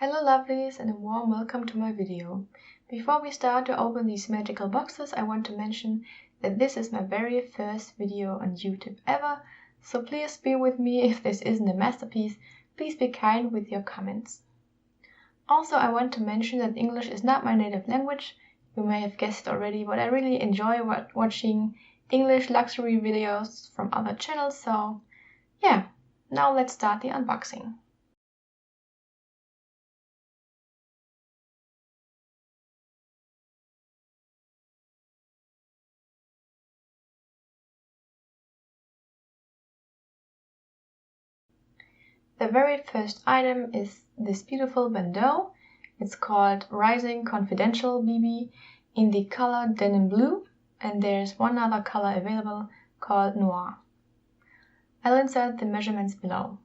Hello lovelies and a warm welcome to my video. Before we start to open these magical boxes, I want to mention that this is my very first video on YouTube ever, so please bear with me if this isn't a masterpiece. Please be kind with your comments. Also, I want to mention that English is not my native language. You may have guessed already, but I really enjoy watching English luxury videos from other channels, so yeah, now let's start the unboxing. The very first item is this beautiful bandeau. It's called Rising Confidential BB in the color denim blue, and there's one other color available called noir. I'll insert the measurements below.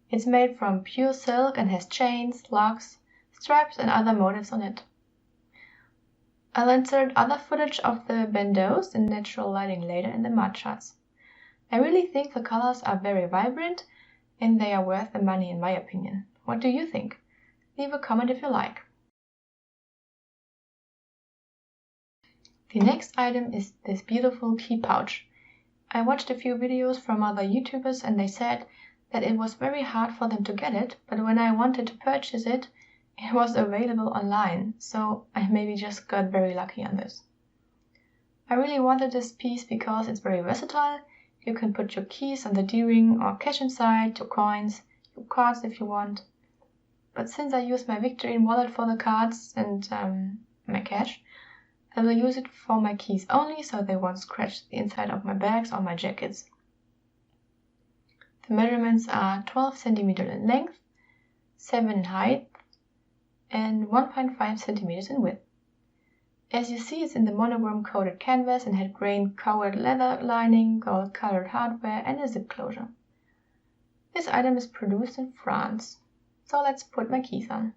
It's made from pure silk and has chains, locks, straps and other motifs on it. I'll insert other footage of the bandeaus in natural lighting later in the mud shots. I really think the colors are very vibrant and they are worth the money in my opinion. What do you think? Leave a comment if you like. The next item is this beautiful key pouch. I watched a few videos from other YouTubers and they said that it was very hard for them to get it, but when I wanted to purchase it, it was available online, so I maybe just got very lucky on this. I really wanted this piece because it's very versatile. You can put your keys on the D-ring or cash inside, your coins, your cards if you want. But since I use my Vuitton wallet for the cards and my cash, I will use it for my keys only so they won't scratch the inside of my bags or my jackets. The measurements are 12 cm in length, 7 in height and 1.5 cm in width. As you see, it's in the monogram coated canvas and had grain colored leather lining, gold colored hardware and a zip closure. This item is produced in France. So let's put my keys on.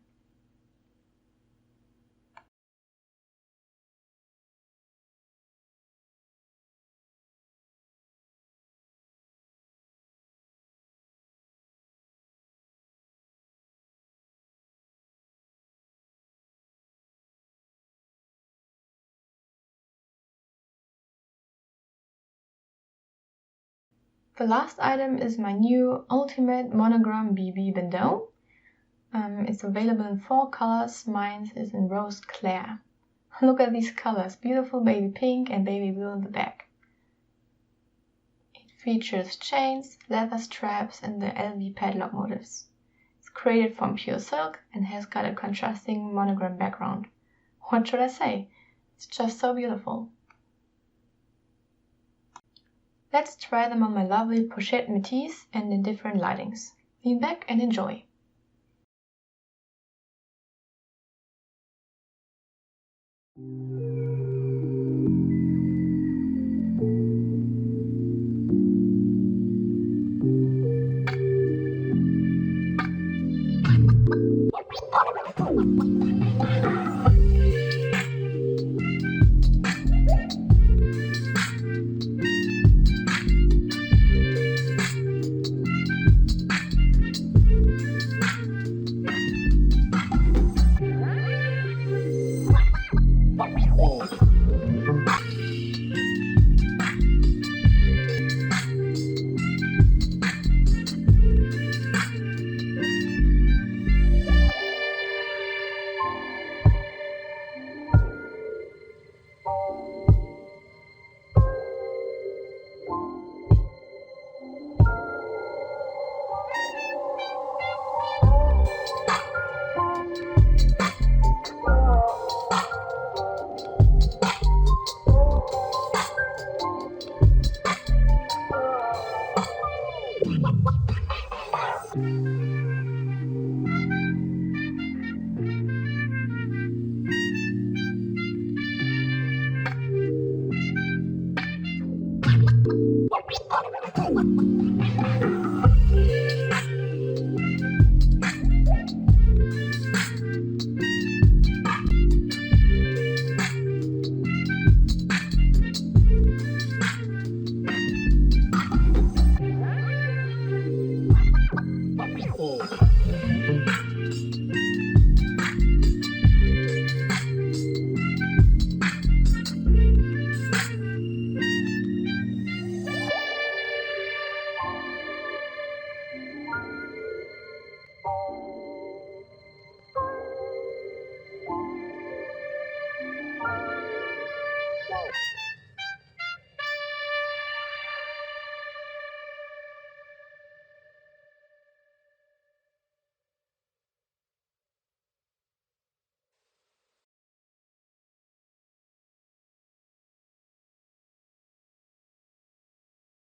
The last item is my new Ultimate Monogram BB Bandeau. It's available in 4 colors. Mine is in Rose Claire. Look at these colors, beautiful baby pink and baby blue in the back. It features chains, leather straps and the LV padlock motifs. It's created from pure silk and has got a contrasting monogram background. What should I say? It's just so beautiful. Let's try them on my lovely pochette métisse and in different lightings. Lean back and enjoy.